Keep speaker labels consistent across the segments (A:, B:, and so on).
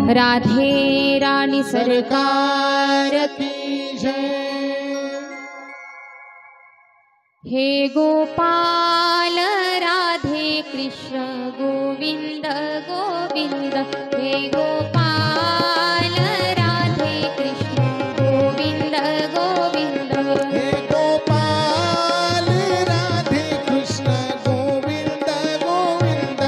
A: राधे रानी
B: सरकार की जय।
A: हे गोपाल राधे कृष्ण गोविंद गोविंद। हे गोपाल राधे कृष्ण गोविंद गोविंद।
B: हे गोपाल राधे कृष्ण गोविंद गोविंद।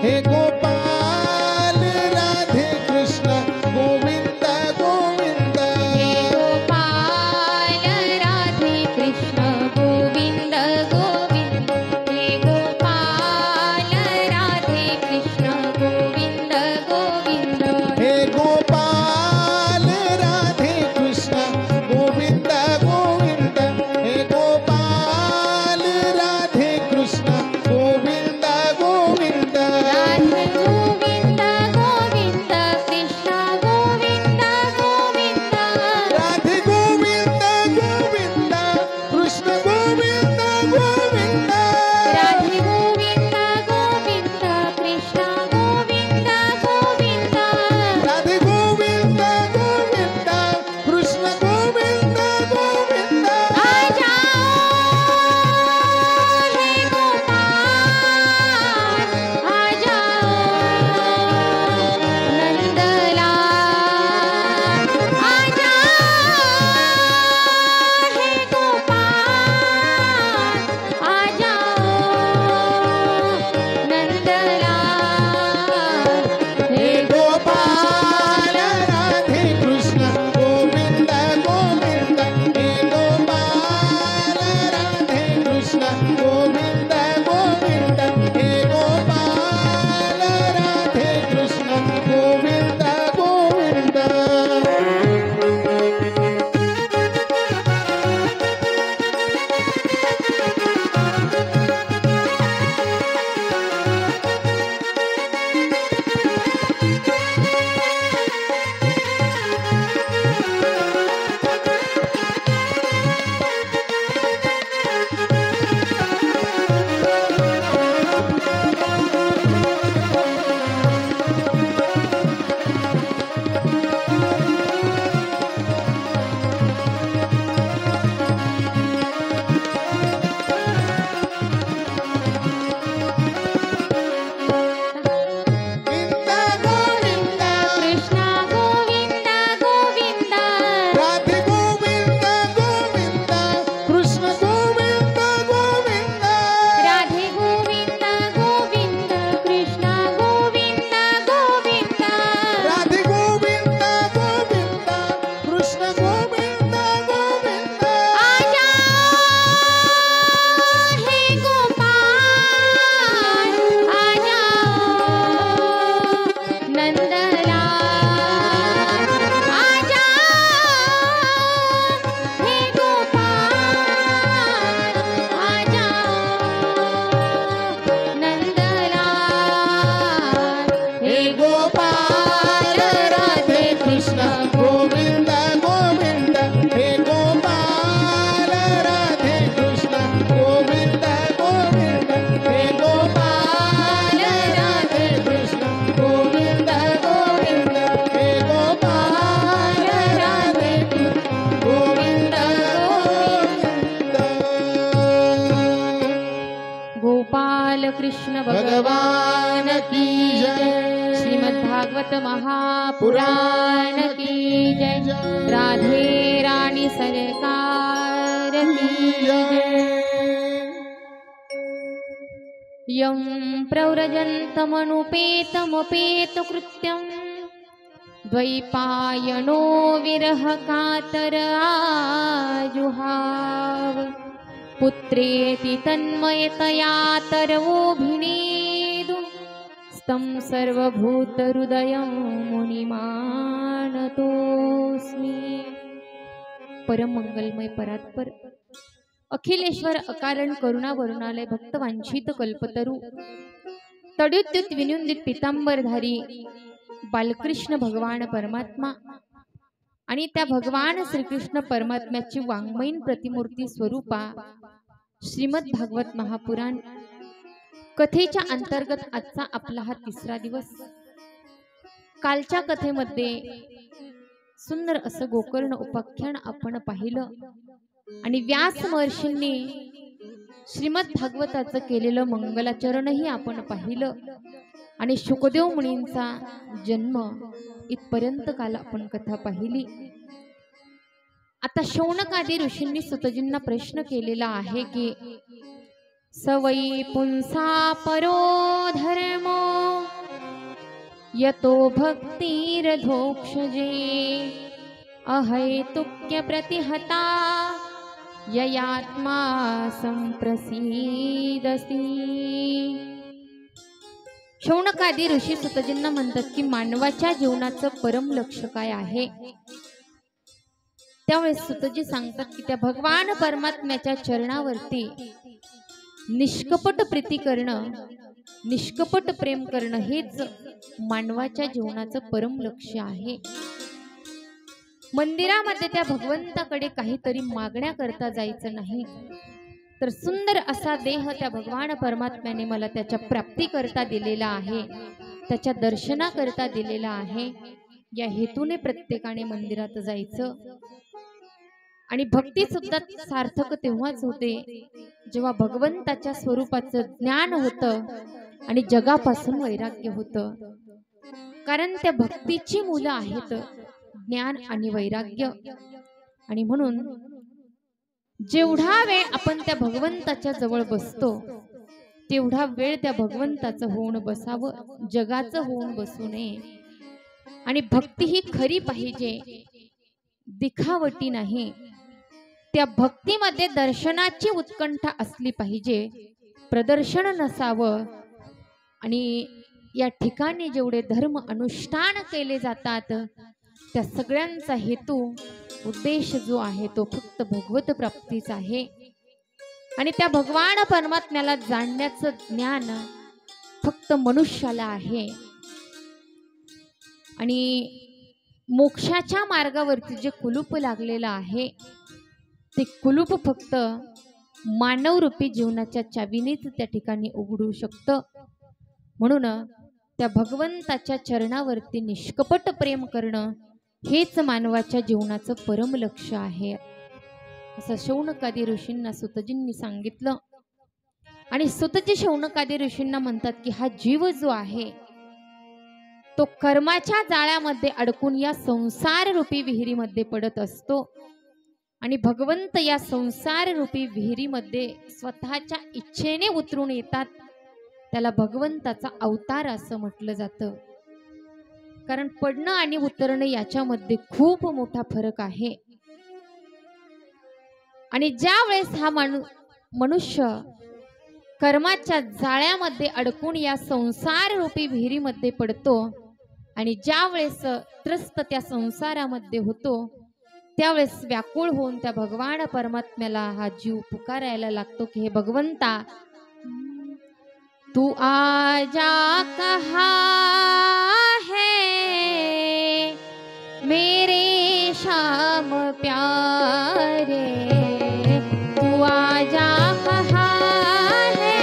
B: हे गोपाल राधे कृष्ण गोविंद गोविंद।
A: हे गोपाल राधे कृष्ण गोविंद गोविंद। हे गोपाल राधे कृष्ण गोविंद गोविंद।
B: हे गोपाल राधे कृष्ण गोविंद गोविंद। हे गोपाल राधे कृष्ण गोविंद गोविंद।
A: राधे गोविंद गोविंद कृष्ण गोविंद गोविंद।
B: राधे गोविंद गोविंद कृष्ण गोविंद गोविंद।
A: राधे गोविंद गोविंद कृष्ण गोविंद गोविंद।
B: राधे गोविंद गोविंद कृष्ण गोविंद गोविंद।
A: आ जाओ हे गोपाल, आ जाओ नंदलाल। आ जाओ हे गोपाल, आ जाओ नंदलाल।
B: हे गोपाल राधे कृष्ण गोविंद गोविंद। हे गोपाल राधे कृष्ण गोविंद गोविंद। हे गोपाल राधे कृष्ण गोविंद गोविंद। गोविंद गोविंद
A: कृष्ण गोविंद गोविंद।
B: राधे गोविंद गोविंद कृष्ण गोविंद गोविंद।
A: राधे गोविंद गोविंद कृष्ण गोविंद गोविंद।
B: राधे गोविंद गोविंद कृष्ण गोविंद गोविंद।
A: आ जाओ हे गोपाल, आ जाओ नंदलाल। आ जाओ हे गोपाल, आ जाओ नंदलाल।
B: हे गोपाल राधे कृष्ण गोविंद गोविंद। हे गोपाल राधे कृष्ण गोविंद गोविंद। हे गोपाल राधे कृष्ण गोविंद गोविंद। हे गोपाल राधे कृष्ण गोविंद गोविंद।
A: गोपाल कृष्ण
B: भगवान की जय।
A: श्रीमद्भागवत महापुराण की जय। राधे रानी सरकार की जय। यं प्रव्रजन्तमनुपेतमुपेतकृत्यं द्वैपायनो विरह कातर आजुहाव। पुत्रेति तन्मयतया तरवोऽभिनेदुं स्तं सर्वभूतहृदयं मुनिमानतोऽस्मि। परम मंगलमय परात्पर अखिलेश्वर अकारण करुणा वरुणालय भक्तवांछित कल्पतरू तड्युद्युत विनुंदित पितांबरधारी बालकृष्ण भगवान परमात्मा आणि त्या भगवान श्रीकृष्ण परमात्म्याची वाङ्मयीन प्रतिमूर्ती स्वरूपा श्रीमद भागवत महापुराण कथेच्या अंतर्गत आजचा आपला हा तिसरा दिवस। कालच्या कथेमध्ये सुंदर असं गोकर्ण उपाख्यान आपण पाहिलं आणि व्यास महर्षींनी श्रीमद भागवताचं केलेलं मंगलाचरणही आपण पाहिलं आणि शुकदेव मुनींचा जन्म इथपर्यंत काल आपण कथा पाहिली। आता शौनकादी ऋषींनी सुतजींना प्रश्न केलेला आहे की सवई पुंसा परो धर्मो यतो भक्तिरधोक्षजे अहैतुक्य प्रतिहता ययात्मा संप्रसीदसी। शौनकादी ऋषी सुतजींना म्हणतात की मानवाच्या जीवनाचं परम लक्ष्य काय आहे। त्यावेळेस सुतजी सांगतात की त्या भगवान परमात्म्याच्या चरणावरती निष्कपट प्रीती करणं, निष्कपट प्रेम करणं हेच मानवाच्या जीवनाचं परम लक्ष्य आहे। मंदिरामध्ये त्या भगवंताकडे काहीतरी मागण्या करता जायचं नाही, तर सुंदर असा देह त्या भगवान परमात्म्याने मला त्याच्या प्राप्ती करता दिलेला आहे, त्याच्या दर्शना करता दिलेला आहे। या हेतूने प्रत्येकाने मंदिरात जायचं आणि भक्ती सुद्धा सार्थक तेव्हाच होते जेव्हा भगवंताच्या स्वरूपाचं ज्ञान होतं आणि जगापासून वैराग्य होतं। कारण त्या भक्तीची मूलं आहेत ज्ञान आणि वैराग्य। आणि म्हणून जेवढा वेळ आपण त्या भगवंताच्या जवळ बसतो तेवढा वेळ त्या भगवंताचं होऊन बसावं, जगाचं होऊन बसू नये। आणि भक्ती ही खरी पाहिजे, दिखावटी नाही। त्या भक्तीमध्ये दर्शनाची उत्कंठा असली पाहिजे, प्रदर्शन नसावं। आणि या ठिकाणी जेवढे धर्म अनुष्ठान केले जातात त्या सगळ्यांचा हेतू उद्देश जो आहे तो फक्त भगवत प्राप्तीचा आहे। आणि त्या भगवान परमात्म्याला जाणण्याचं ज्ञान फक्त मनुष्याला आहे। आणि मोक्षाच्या मार्गावरती जे कुलूप लागलेलं आहे ते कुलूप फक्त मानवरूपी जीवनाच्या चावीनेच त्या ठिकाणी उघडू शकतं। म्हणून त्या भगवंताच्या चरणावरती निष्कपट प्रेम करणं हेच मानवाच्या जीवनाचं परम लक्ष्य आहे, असं शौनकादी ऋषींना सुतजींनी सांगितलं। आणि सुतजी शौनकादी ऋषींना म्हणतात की हा जीव जो आहे तो कर्माच्या जाळ्यामध्ये अडकून या संसार रूपी विहिरीमध्ये पडत असतो आणि भगवंत या संसार रूपी विहिरीमध्ये स्वतःच्या इच्छेने उतरून येतात। त्याला भगवंताचा अवतार असं म्हटलं जातं। कारण पडणं आणि उतरणं याच्यामध्ये खूप मोठा फरक आहे। आणि ज्या वेळेस हा मनुष्य कर्माच्या जाळ्यामध्ये अडकून या संसार रूपी विहिरीमध्ये पडतो आणि ज्या वेळेस त्रस्त त्या संसारामध्ये होतो त्यावेळेस व्याकुळ होऊन त्या भगवान परमात्म्याला हा जीव पुकारायला लागतो की हे भगवंता, तू आजा कहाँ है मेरे श्याम प्यारे, तू आजा कहाँ है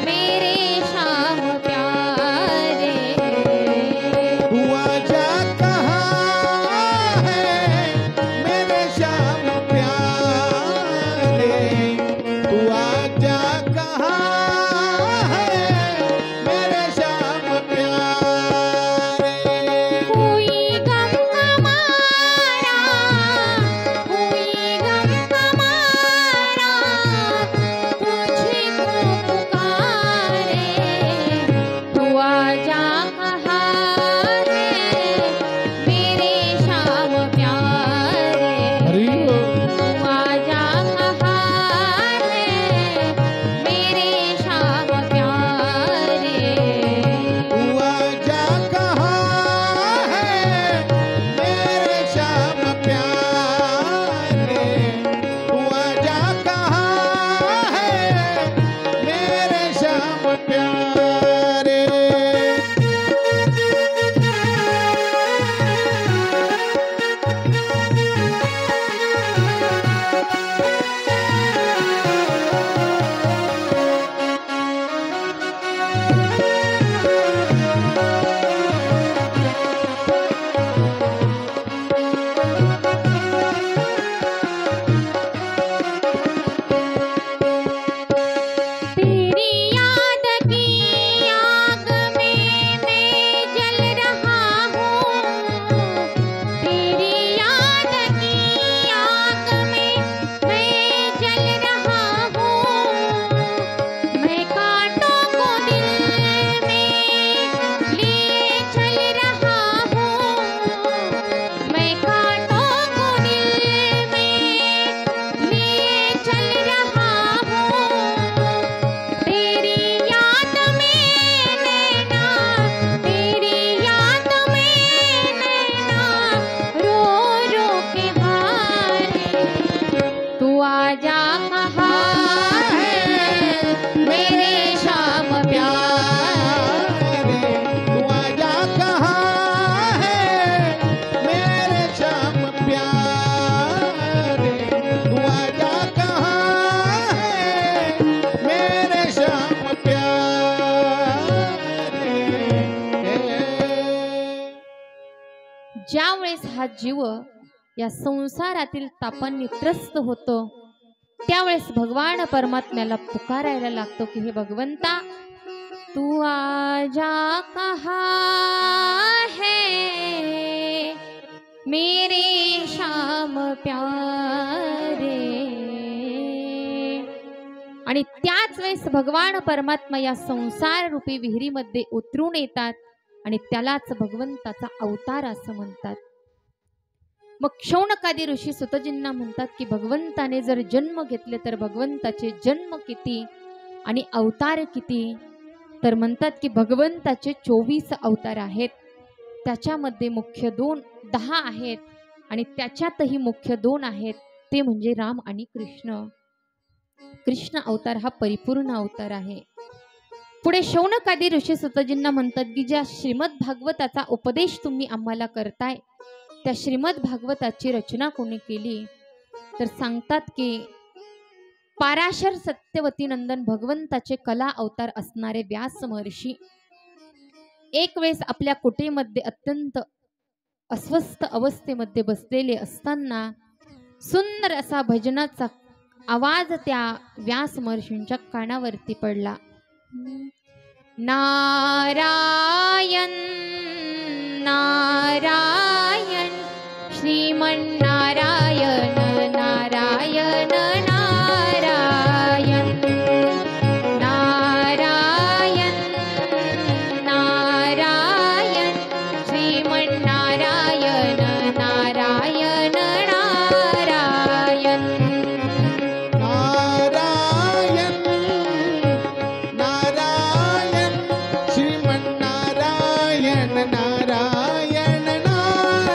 A: मेरे श्याम प्यारे,
B: तू आजा कहाँ है मेरे श्याम प्यारे, तू आजा कहाँ है मेरे श्याम प्यारे।
A: कोई गम हमारा ज्यावेळेस हा जीव या संसारातील तापांनी त्रस्त होतो, त्यावेळेस भगवान परमात्म्याला पुकारायला लागतो की हे भगवंता, तू आजा कहाँ है मेरे श्याम प्यारे. आणि त्याच वेळेस भगवान परमात्मा या संसार रूपी विहिरीमध्ये उतरून येतात आणि त्यालाच भगवंताचा अवतार असं म्हणतात. मग शौनकादी ऋषी सुतजींना म्हणतात की भगवंताने जर जन्म घेतले तर भगवंताचे जन्म किती आणि अवतार किती. तर म्हणतात की भगवंताचे 24 अवतार आहेत, त्याच्यामध्ये मुख्य 10 आहेत आणि त्याच्यातही मुख्य 2 आहेत, ते म्हणजे राम आणि कृष्ण. कृष्ण अवतार हा परिपूर्ण अवतार आहे. पुढे शौनकादी ऋषी सुतजींना म्हणतात की ज्या श्रीमद भागवताचा उपदेश तुम्ही आम्हाला करताय, त्या श्रीमद भागवताची रचना कोणी केली. तर सांगतात की पाराशर सत्यवती नंदन भगवंताचे कला अवतार असणारे व्यास महर्षी एक वेळेस आपल्या कुटीमध्ये अत्यंत अस्वस्थ अवस्थेमध्ये बसलेले असताना सुंदर असा भजनाचा आवाज त्या व्यास महर्षींच्या कानावरती पडला. नारायण नारायण श्रीमन्नारायण नारायण नारायण नारायण नारायण श्रीमन्नारायण नारायण नारायण.
B: नारायण नारायण श्रीमन्नारायण नारायण नारायण.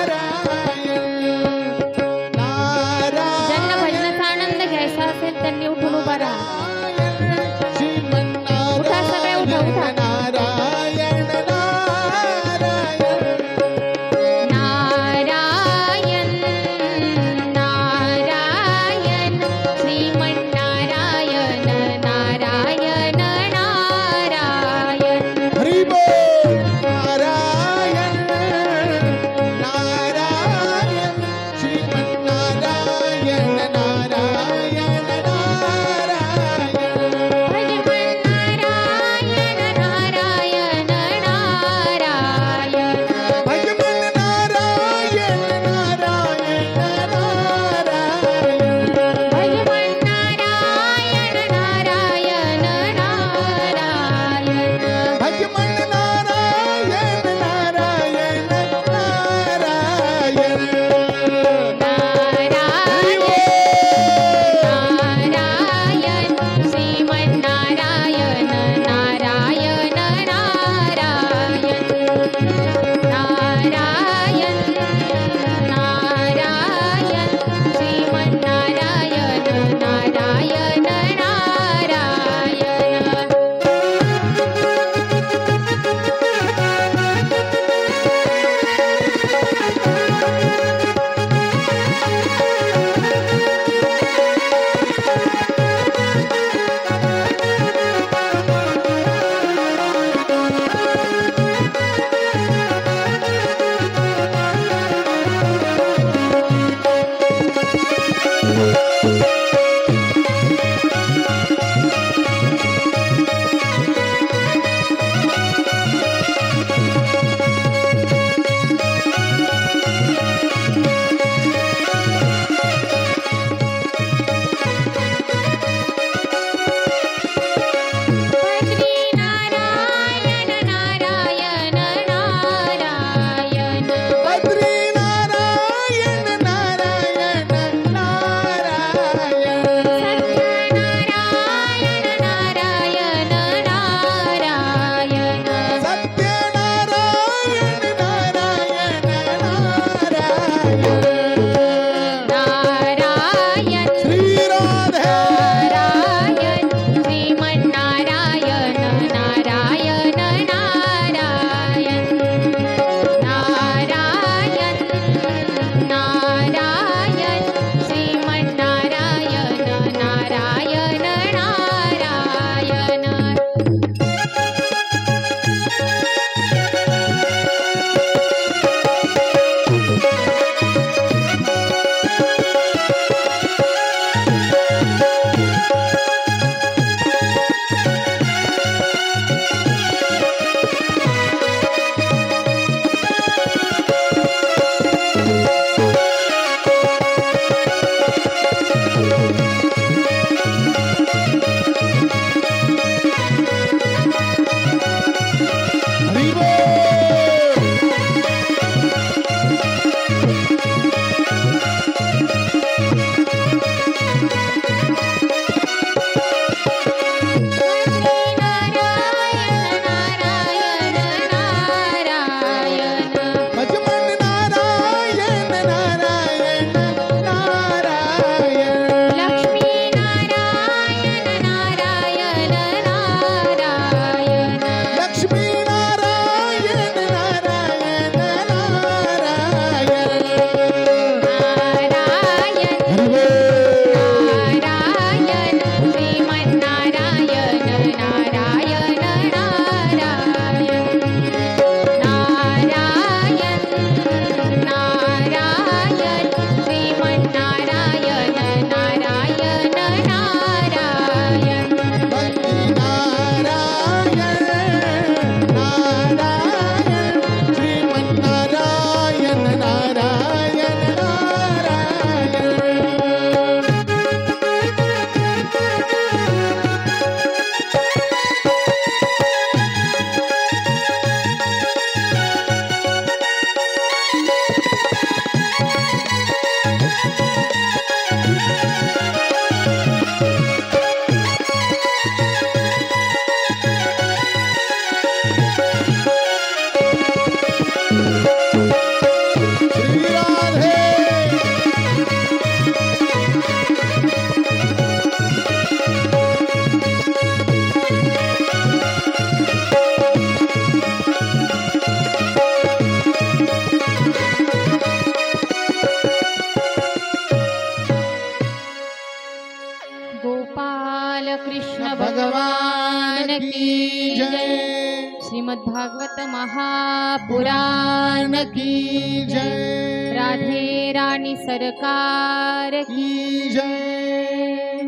A: श्रीमद् भागवत महापुराण
B: की जय,
A: राधे रानी सरकार की
B: जय।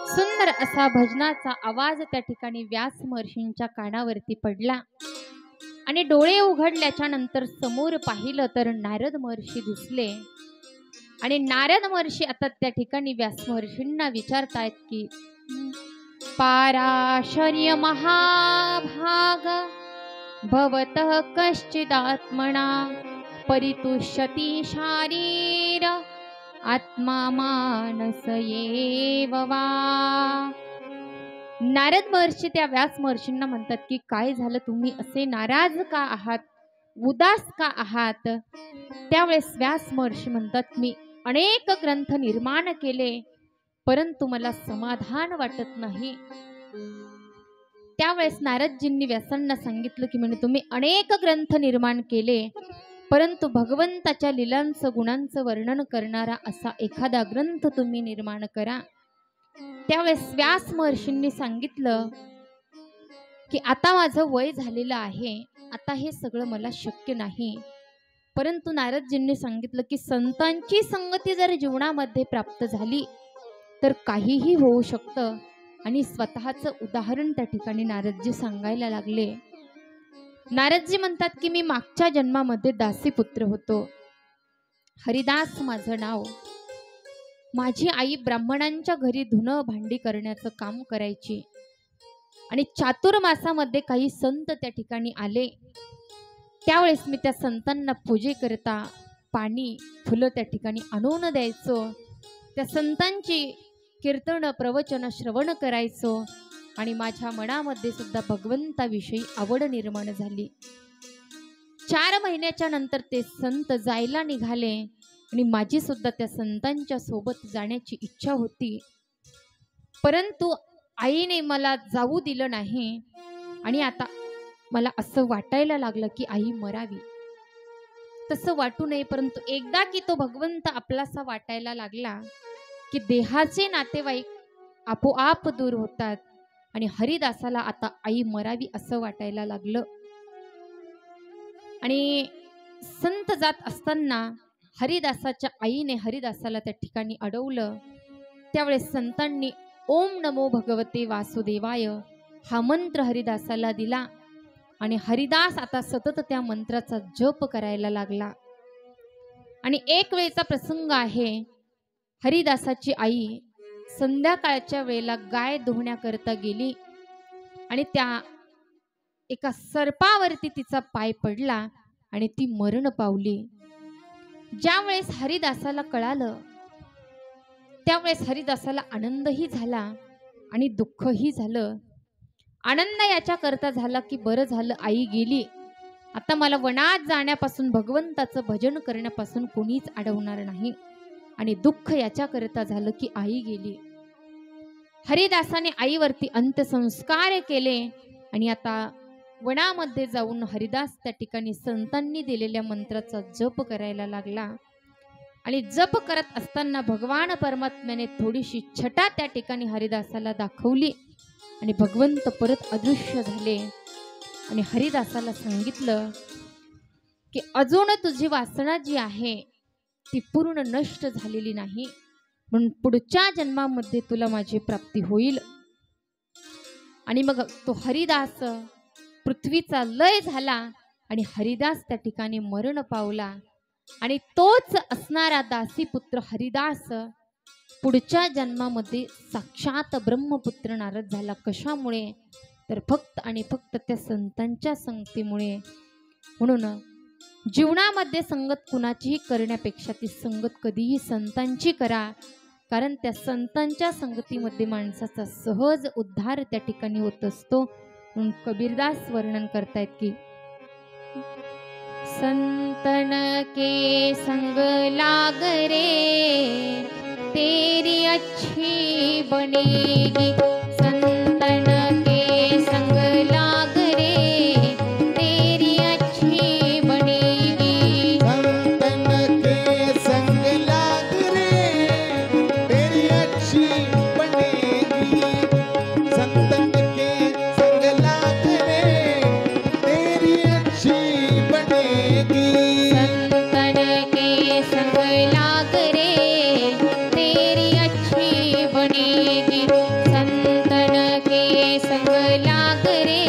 A: सुंदर असा भजनाचा आवाज त्या ठिकाणी व्यास महर्षींच्या कानावरती पडला आणि डोळे उघडल्याच्या नंतर समोर पाहिलं तर नारद महर्षी दिसले. आणि नारद महर्षी आता त्या ठिकाणी व्यास महर्षींना विचारतायत की पाराशर्य महाभाग भवतः कश्चिदात्मना परितुष्यति शारीर आत्मा मानस एव वा. नारद महर्षी त्या व्यास महर्षींना म्हणतात की काय झालं, तुम्ही असे नाराज का आहात, उदास का आहात. त्यावेळेस व्यास महर्षी म्हणतात मी अनेक ग्रंथ निर्माण केले परंतु मला समाधान वाटत नाही. त्यावेळेस नारदजींनी व्यासांना सांगितलं की म्हणे तुम्ही अनेक ग्रंथ निर्माण केले परंतु भगवंताच्या लीलांचं गुणांचं वर्णन करणारा असा एखादा ग्रंथ तुम्ही निर्माण करा. त्यावेळेस व्यास महर्षींनी सांगितलं की आता माझं वय झालेलं आहे, आता हे सगळं मला शक्य नाही. परंतु नारदजींनी सांगितलं की संतांची संगती जर जीवनामध्ये प्राप्त झाली तर काहीही होऊ शकतं. आणि स्वतःचं उदाहरण त्या ठिकाणी नारदजी सांगायला लागले. नारदजी म्हणतात की मी मागच्या जन्मामध्ये दासीपुत्र होतो, हरिदास माझं नाव. माझी आई ब्राह्मणांच्या घरी धुणं भांडी करण्याचं काम करायची आणि चातुर्मासामध्ये काही संत त्या ठिकाणी आले. त्यावेळेस मी त्या संतांना पूजेकरता पाणी फुलं त्या ठिकाणी आणून द्यायचो. त्या संतांची कीर्तन प्रवचन श्रवण करायचो आणि माझ्या मनामध्ये सुद्धा भगवंताविषयी आवड निर्माण झाली. 4 महिन्याच्या नंतर ते संत जायला निघाले आणि माझी सुद्धा त्या संतांच्या सोबत जाण्याची इच्छा होती. परंतु आईने मला जाऊ दिलं नाही आणि आता मला असं वाटायला लागलं की आई मरावी. तसं वाटू नये, परंतु एकदा की तो भगवंत आपलासा वाटायला लागला की देहाचे नातेवाईक आपोआप दूर होतात आणि हरिदासाला आता आई मरावी असं वाटायला लागलं. आणि संत जात असताना हरिदासाच्या आईने हरिदासाला त्या ठिकाणी अडवलं. त्यावेळेस संतांनी ओम नमो भगवते वासुदेवाय हा मंत्र हरिदासाला दिला आणि हरिदास आता सतत त्या मंत्राचा जप करायला लागला. आणि एक वेळचा प्रसंग आहे, हरिदासाची आई संध्याकाळच्या वेळेला गाय धुण्याकरता गेली आणि त्या एका सर्पावरती तिचा पाय पडला आणि ती मरण पावली. ज्यावेळेस हरिदासाला कळालं त्यावेळेस हरिदासाला आनंदही झाला आणि दुःखही झालं. आनंद याच्याकरता झाला की बरं झालं आई गेली, आता मला वनात जाण्यापासून भगवंताचं भजन करण्यापासून कोणीच अडवणार नाही. आणि दुःख याच्याकरता झालं की आई गेली. हरिदासाने आईवरती अंत्यसंस्कार केले आणि आता वनामध्ये जाऊन हरिदास त्या ठिकाणी संतांनी दिलेल्या मंत्राचा जप करायला लागला. आणि जप करत असताना भगवान परमात्म्याने थोडीशी छटा त्या ठिकाणी हरिदासाला दाखवली आणि भगवंत परत अदृश्य झाले आणि हरिदासाला सांगितलं की अजून तुझी वासना जी आहे ती पूर्ण नष्ट झालेली नाही, म्हणून पुढच्या जन्मामध्ये तुला माझी प्राप्ती होईल. आणि मग तो हरिदास पृथ्वीचा लय झाला आणि हरिदास त्या ठिकाणी मरण पावला. आणि तोच असणारा दासीपुत्र हरिदास पुढच्या जन्मामध्ये साक्षात ब्रह्मपुत्र नारद झाला. कशामुळे तर फक्त आणि फक्त त्या संतांच्या संगतीमुळे. म्हणून जीवनामध्ये संगत कुणाचीही करण्यापेक्षा ती संगत कधीही संतांची करा, कारण त्या संतांच्या संगतीमध्ये माणसाचा सहज उद्धार त्या ठिकाणी होत असतो. म्हणून कबीरदास वर्णन करतायत की संतन के संग लाग रे तेरी अच्छी बनेगी. संतन के संग लाग रे तेरी अच्छी बनेगी.
B: संतन के संग लाग रे तेरी अच्छी बनेगी. संतन के संग लाग रे बनेगी।
A: संतन के संग लाग रे तेरी अच्छी बनेगी। संतन के संग लाग रे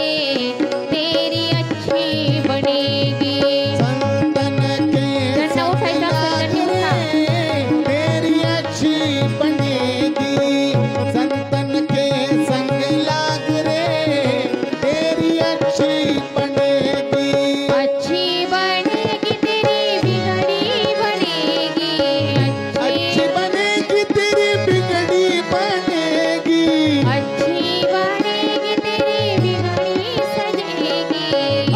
A: तेरी अच्छी बनेगी।
B: संतन के
A: दंड उठायचा असेल दंड उठा.
B: तेरी अच्छी बनेगी। संतन के संग लाग रे तेरी अच्छी बनेगी।
A: अच्छी बनेगी तेरी बिगड़ी बनेगी।
B: अच्छी बनेगी तेरी बिगड़ी बनेगी।
A: अच्छी बनेगी तेरी बिगड़ी सजेगी।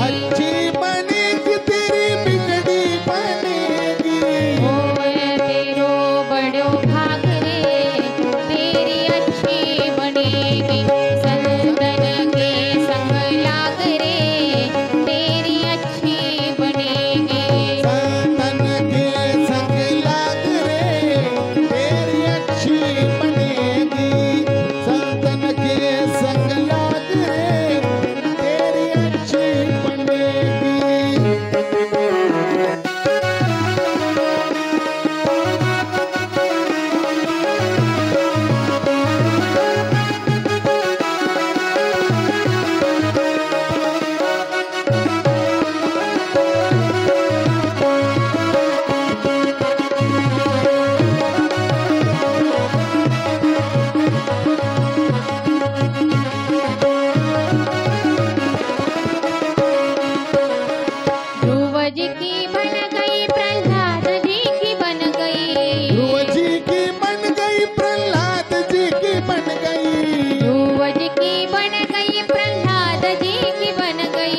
B: अच्छी बनेगी तेरी बिगड़ी बनेगी।
A: होए तेरो बड़ो भाग रे तेरी अच्छी बनेगी। संतन के संग लाग रे तेरी अच्छी बनेगी।
B: संतन के संग लाग रे तेरी अच्छी बनेगी। संतन के संग लाग रे तेरी अच्छी बनेगी।
A: ध्रुव जी की बन गई प्रहलाद जी की बन गई।
B: ध्रुव जी की बन गई प्रहलाद जी की बन गई।
A: ध्रुव जी की बन गई प्रहलाद जी की बन गई।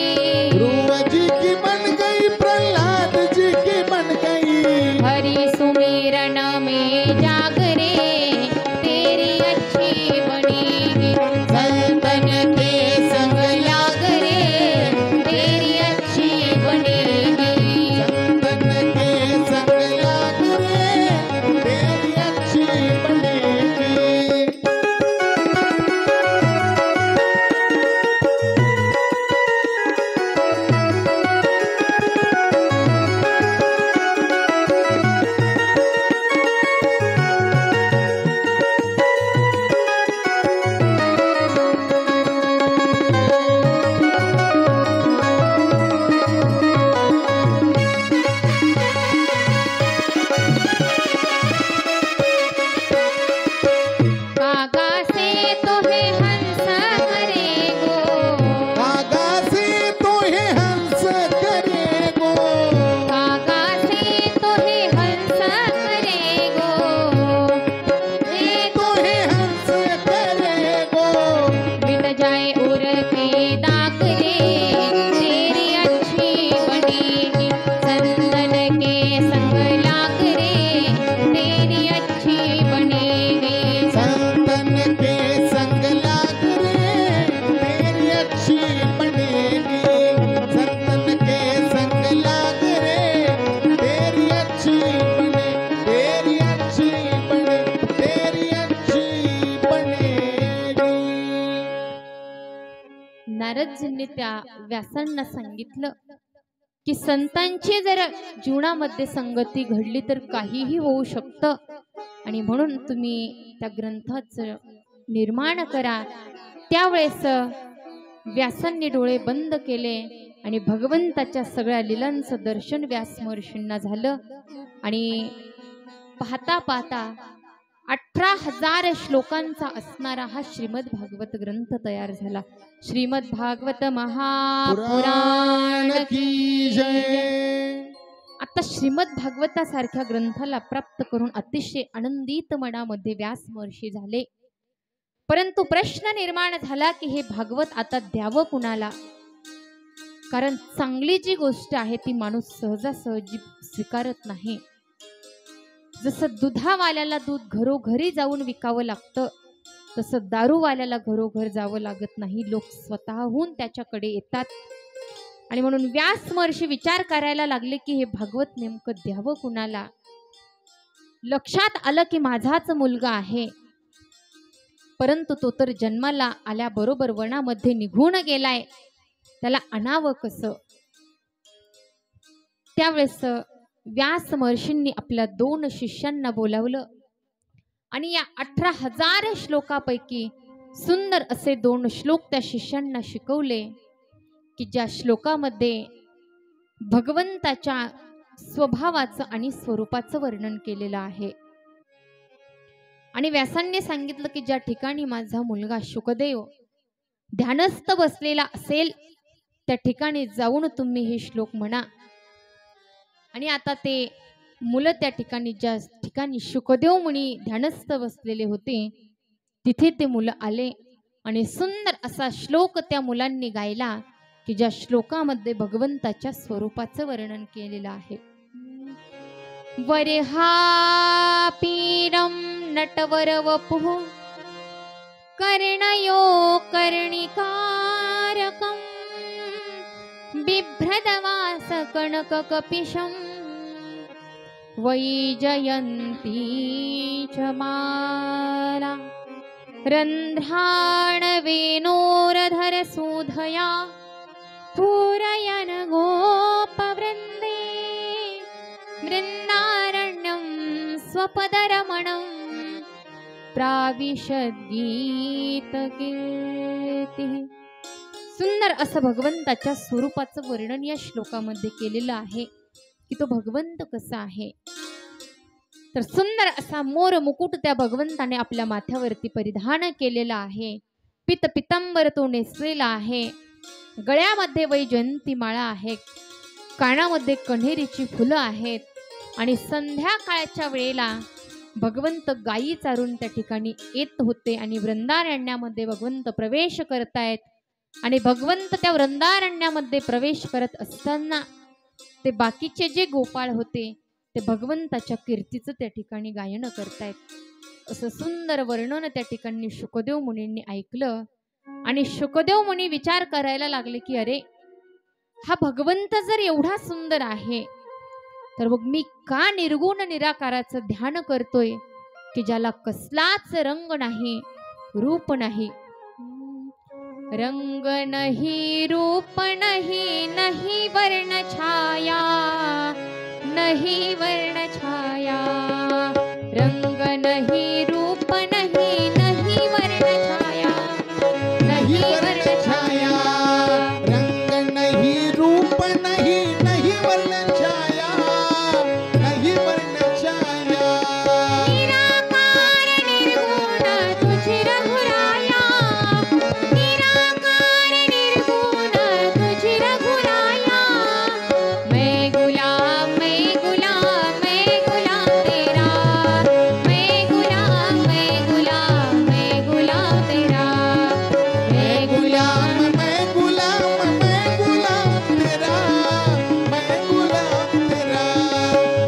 B: ध्रुव जी की बन गई प्रहलाद जी की बन गई।
A: हरि सुमिरन में जाग रे तेरी अच्छी बनेगी। संतन के संग लाग रे तेरी अच्छी बनेगी।
B: संतन के संग लाग रे तेरी अच्छी बनेगी।
A: कागा से तो है हंस करे गो।
B: कागा से तो है हंस करेगो।
A: कागा से तो है हंस करे गो।
B: तो है हंस करेगो।
A: मिट जाए उर के दाग रे तेरी अच्छी बनेगी। संतन के संग लाग रे तेरी अच्छी बनेगी।
B: संतन के संग लाग रे तेरी अच्छी बनेगी। संतन के संग लाग रे तेरी अच्छी बने तेरी अच्छी बने तेरी अच्छी बनेगी।
A: नारदजींनी त्या व्यासांना सांगितलं की संतांची जर जीवनामध्ये संगती घडली तर काहीही होऊ शकतं आणि म्हणून तुम्ही त्या ग्रंथाचं निर्माण करा. त्यावेळेस व्यासांनी डोळे बंद केले आणि भगवंताच्या सगळ्या लीलांचं दर्शन व्यास महर्षींना झालं आणि पाहता पाहता 18,000 श्लोकांचा असणारा हा श्रीमद भागवत ग्रंथ तयार झाला. श्रीमद भागवत महापुराण
B: पुराण की जय.
A: आता श्रीमद भागवतासारख्या ग्रंथाला प्राप्त करून अतिशय आनंदित मनामध्ये व्यास महर्षी झाले. परंतु प्रश्न निर्माण झाला की हे भागवत आता द्यावं कुणाला. कारण चांगली जी गोष्ट आहे ती माणूस सहजासहजी स्वीकारत नाही. जसं दुधावाल्याला दूध घरोघरी जाऊन विकावं लागतं तसं दारूवाल्याला घरोघर जावं लागत नाही. लोक स्वतःहून त्याच्याकडे येतात आणि म्हणून व्यास महर्षी विचार करायला लागले की हे भागवत नेमकं द्यावं कुणाला. लक्षात आलं की माझाच मुलगा आहे, परंतु तो तर जन्माला आल्याबरोबर वनामध्ये निघून गेलाय, त्याला आणावं कसं. त्यावेळेस व्यास महर्षींनी आपल्या 2 शिष्यांना बोलावलं आणि या 18,000 श्लोकापैकी सुंदर असे 2 श्लोक त्या शिष्यांना शिकवले की ज्या श्लोकामध्ये भगवंताच्या स्वभावाचं आणि स्वरूपाचं वर्णन केलेलं आहे. आणि व्यासांनी सांगितलं की ज्या ठिकाणी माझा मुलगा शुकदेव ध्यानस्थ बसलेला असेल त्या ठिकाणी जाऊन तुम्ही हे श्लोक म्हणा. आणि आता ते मुलं त्या ठिकाणी ज्या ठिकाणी शुकदेव मुनी ध्यानस्थ बसलेले होते तिथे ते मुलं आले आणि सुंदर असा श्लोक त्या मुलांनी गायला की ज्या श्लोकामध्ये भगवंताच्या स्वरूपाचं वर्णन केलेलं आहे. वरहापीरं नटवरवपुः कर्णयो कर्णिकारकं बिभ्रदवास कनककपिशं वैजयन्ती च माला रन्ध्राणवेणोरधरसूधया पूरयन् गोपवृन्दे वृन्दारण्यं स्वपदरमणं प्राविशद्गीतकीर्तिः. सुंदर असं भगवंताच्या स्वरूपाचं वर्णन या श्लोकामध्ये केलेलं आहे की तो भगवंत कसा आहे. तर सुंदर असा मोर मुकुट त्या भगवंताने आपल्या माथ्यावरती परिधान केलेला आहे. पितांबर तो नेसलेला आहे. गळ्यामध्ये वैजयंती माळा आहे. कानामध्ये कण्हेरीची फुलं आहेत. आणि संध्याकाळच्या वेळेला भगवंत गायी चारून त्या ठिकाणी येत होते आणि वृंदारण्यामध्ये भगवंत प्रवेश करतायत. आणि भगवंत त्या वृंदारण्यामध्ये प्रवेश करत असताना ते बाकीचे जे गोपाळ होते ते भगवंताच्या कीर्तीचं त्या ठिकाणी गायन करतायत. असं सुंदर वर्णन त्या ठिकाणी शुकदेव मुनींनी ऐकलं आणि शुकदेव मुनी विचार करायला लागले की अरे हा भगवंत जर एवढा सुंदर आहे तर मग मी का निर्गुण निराकाराचं ध्यान करतोय की ज्याला कसलाच रंग नाही, रूप नाही. रंग नहीं रूप नहीं, नहीं वर्ण छाया, नहीं वर्ण छाया. रंग नहीं रूप नहीं, नहीं वर्ण छाया, नहीं वर्ण छाया.
B: रंग नहीं रूप नहीं, नहीं वर्ण छाया, नहीं वर्ण छाया.
A: निराकार निर्गुण तुझी रघुराया, निराकार निर्गुण तुझी रघुराया. मैं गुलाम तेरा, मैं गुलाम तेरा, मैं गुलाम तेरा, मैं गुलाम.
B: मैं गुलाम तेरा, मैं गुलाम तेरा,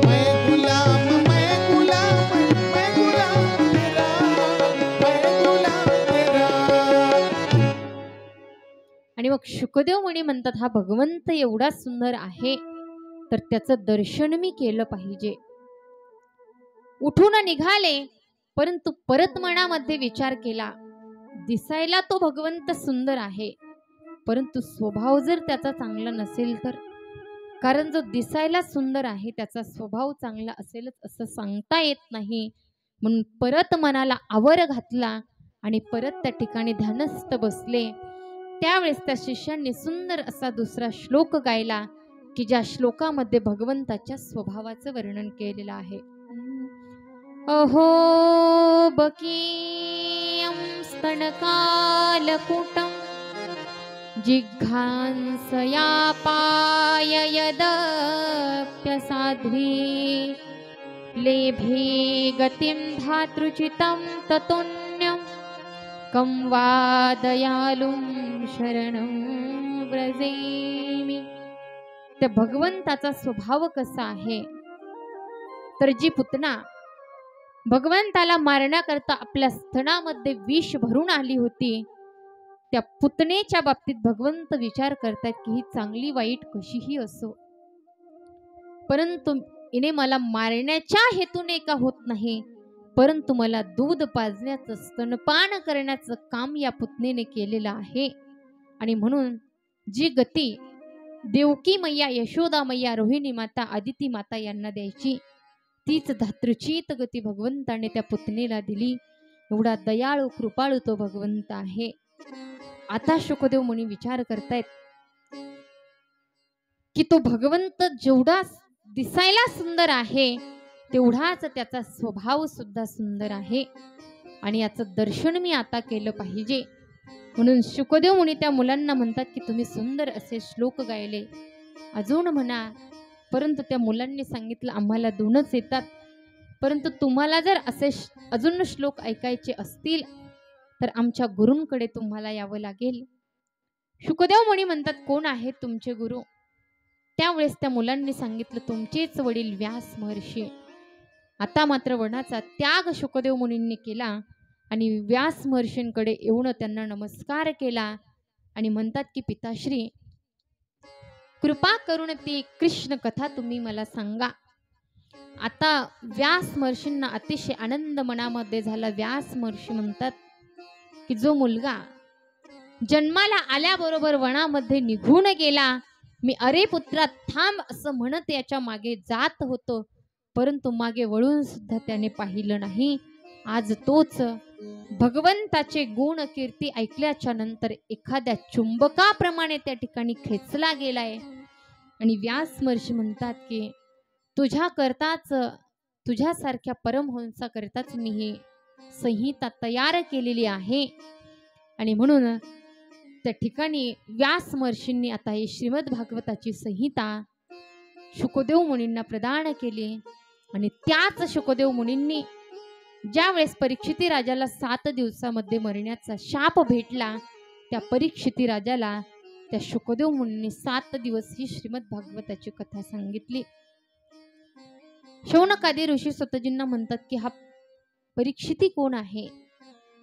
B: मैं गुलाम, मैं गुलाम, मैं गुलाम तेरा, मैं गुलाम तेरा.
A: आणि मग शुकदेव मुनी म्हणतात हा भगवंत एवढा सुंदर आहे तर त्याचं दर्शन मी केलं पाहिजे. उठून निघाले परंतु परत मनामध्ये विचार केला दिसायला तो भगवंत सुंदर आहे परंतु स्वभाव जर त्याचा चांगला नसेल तर. कारण जो दिसायला सुंदर आहे त्याचा स्वभाव चांगला असेलच असं सांगता येत नाही. म्हणून परत मनाला आवर घातला आणि परत त्या ठिकाणी ध्यानस्थ बसले. त्यावेळेस त्या शिष्यांनी सुंदर असा दुसरा श्लोक गायला की ज्या श्लोकामध्ये भगवंताच्या स्वभावाचं वर्णन केलेलं आहे. अहो बकीयं स्तनकालकुटं जिघ्रांसया पाययदप्यसाध्वी लेभे गतिं धातृचितं ततोऽन्यं कं वा दयालुं शरणं व्रजेमि. त्या भगवंताचा स्वभाव कसा आहे तर जी पुतना भगवंताला मारण्याकरता आपल्या स्तनामध्ये विष भरून आली होती त्या पुतनेच्या बाबतीत भगवंत विचार करतात की ही चांगली वाईट कशीही असो परंतु हिने मला मारण्याच्या हेतूने का होत नाही परंतु मला दूध पाजण्याचं स्तनपान करण्याचं काम या पुतनेने केलेलं आहे. आणि म्हणून जी गती देवकी मैया, यशोदा मैया, रोहिणी माता, आदिती माता यांना द्यायची. तीच धातृचीत गती भगवंताने त्या पुतणीला दिली. एवढा दयाळू कृपाळू तो भगवंत आहे. आता शुकदेव मुनी विचार करतायत की तो भगवंत जेवढा दिसायला सुंदर आहे तेवढाच त्याचा स्वभाव सुद्धा सुंदर आहे आणि याचं दर्शन मी आता केलं पाहिजे. म्हणून शुकदेव मुनी त्या मुलांना म्हणतात की तुम्ही सुंदर असे श्लोक गायले, अजून म्हणा. परंतु त्या मुलांनी सांगितलं आम्हाला 2च येतात, परंतु तुम्हाला जर असे अजून श्लोक ऐकायचे असतील तर आमच्या गुरूंकडे तुम्हाला यावं लागेल. शुकदेव मुनी म्हणतात कोण आहेत तुमचे गुरु? त्यावेळेस त्या मुलांनी सांगितलं तुमचेच वडील व्यास महर्षी. आता मात्र वनाचा त्याग शुकदेव मुनींनी केला आणि व्यास महर्षींकडे येऊन त्यांना नमस्कार केला आणि म्हणतात की पिताश्री, कृपा करून ती कृष्ण कथा तुम्ही मला सांगा. आता व्यास महर्षींना अतिशय आनंद मनामध्ये झाला. व्यास महर्षी म्हणतात की जो मुलगा जन्माला आल्याबरोबर वनामध्ये निघून गेला, मी अरे पुत्रा थांब असं म्हणत याच्या मागे जात होतो, परंतु मागे वळून सुद्धा त्याने पाहिलं नाही. आज तोच भगवंताचे गुण कीर्ती ऐकल्याच्या नंतर एखाद्या चुंबकाप्रमाणे त्या ठिकाणी खेचला गेलाय. आणि व्यास महर्षी म्हणतात की तुझ्या करताच, तुझ्यासारख्या परमहंसा करताच मी ही संहिता तयार केलेली आहे. आणि म्हणून त्या ठिकाणी व्यास महर्षींनी आता ही श्रीमद भागवताची संहिता शुकदेव मुनींना प्रदान केली. आणि त्याच शुकदेव मुनींनी ज्यावेळेस परीक्षिती राजाला 7 दिवसामध्ये मरण्याचा शाप भेटला, त्या परीक्षिती राजाला त्या शुकदेव मुनींनी 7 दिवस ही श्रीमद भागवताची कथा सांगितली. शौनकादी ऋषी स्वतःजींना म्हणतात की हा परीक्षिती कोण आहे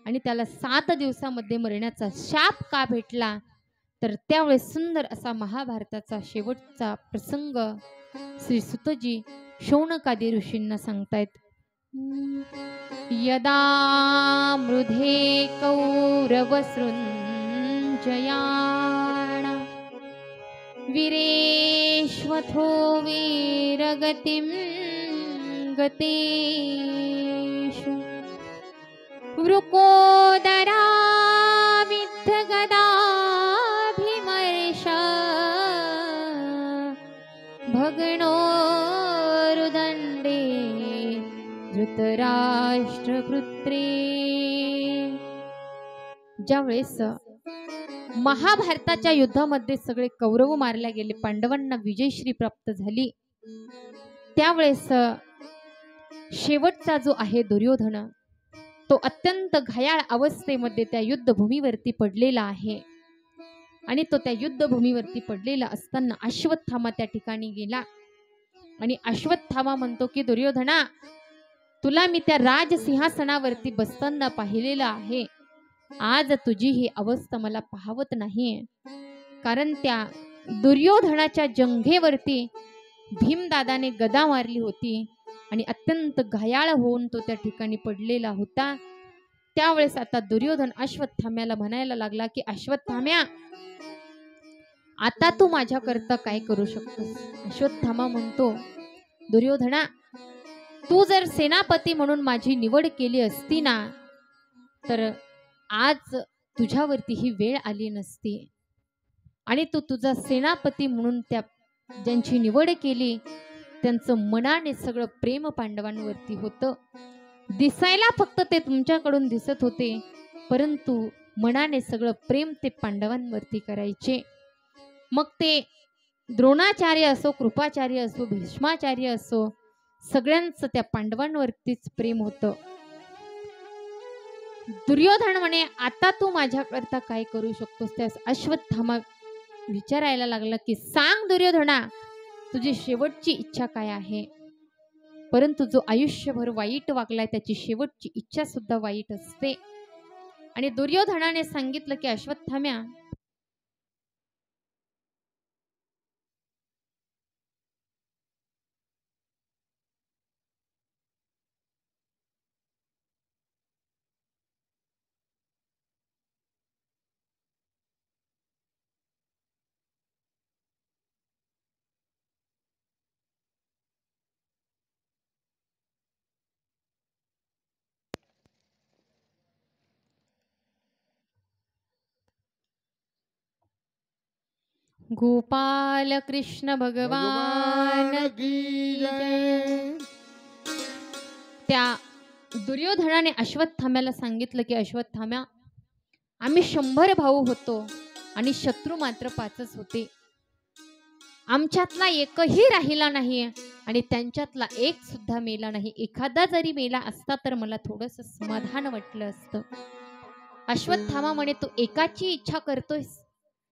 A: आणि त्याला 7 दिवसामध्ये मरण्याचा शाप का भेटला? तर त्यावेळेस सुंदर असा महाभारताचा शेवटचा प्रसंग श्री सुतजी शौनकादी ऋषींना सांगतायत. यदा मृधे कौरवसृञ्जयाण वीरेश्वथो वीरगतिं गतेषु वृकोदरा विद्धगदाभिमर्श भग्नोरुदण्डे धृतराष्ट्रपुत्रे. ज्यावेळेस महाभारताच्या युद्धामध्ये सगळे कौरव मारले गेले, पांडवांना विजयश्री प्राप्त झाली, त्यावेळेस शेवटचा जो आहे दुर्योधन, तो अत्यंत घायाळ अवस्थेमध्ये त्या युद्धभूमीवरती पडलेला आहे. आणि तो त्या युद्धभूमीवरती पडलेला असताना अश्वत्थामा त्या ठिकाणी गेला आणि अश्वत्थामा म्हणतो की दुर्योधना, तुला मी त्या राजसिंहासनावरती बसताना पाहिलेलं आहे, आज तुझी ही अवस्था मला पाहवत नाहीये. कारण त्या दुर्योधनाच्या जंघेवरती भीमदादाने गदा मारली होती आणि अत्यंत घायाळ होऊन तो त्या ठिकाणी पडलेला होता. त्यावेळेस आता दुर्योधन अश्वत्थाम्याला म्हणायला लागला की अश्वत्थाम्या, आता तू माझ्याकरता काय करू शकतोस? अश्वत्थामा म्हणतो दुर्योधना, तू जर सेनापती म्हणून माझी निवड केली असती ना, तर आज तुझ्यावरती ही वेळ आली नसती. आणि तू तुझा सेनापती म्हणून त्या ज्यांची निवड केली त्यांचं मनाने सगळं प्रेम पांडवांवरती होतं. दिसायला फक्त ते तुमच्याकडून दिसत होते, परंतु मनाने सगळं प्रेम ते पांडवांवरती करायचे. मग ते द्रोणाचार्य असो, कृपाचार्य असो, भीष्माचार्य असो, सगळ्यांचं त्या पांडवांवरतीच प्रेम होतं. दुर्योधन म्हणे आता तू माझ्याकरता काय करू शकतोस? त्यास अश्वत्थामा विचारायला लागला की सांग दुर्योधना, तुझी शेवटची इच्छा काय आहे? परंतु जो आयुष्यभर वाईट वागलाय त्याची शेवटची इच्छा सुद्धा वाईट असते. आणि दुर्योधनाने सांगितलं की अश्वत्थाम्या, गोपाल कृष्ण भगवान
B: भगवान की जय.
A: त्या दुर्योधनाने अश्वत्थाम्याला सांगितलं की अश्वत्थाम्या, आम्ही 100 भाऊ होतो आणि शत्रू मात्र 5च होते. आमच्यातला एकही राहिला नाही आणि त्यांच्यातला एक सुद्धा मेला नाही. एखादा जरी मेला असता तर मला थोडंसं समाधान वाटलं असतं. अश्वत्थामा म्हणे, तू एकाची इच्छा करतोयस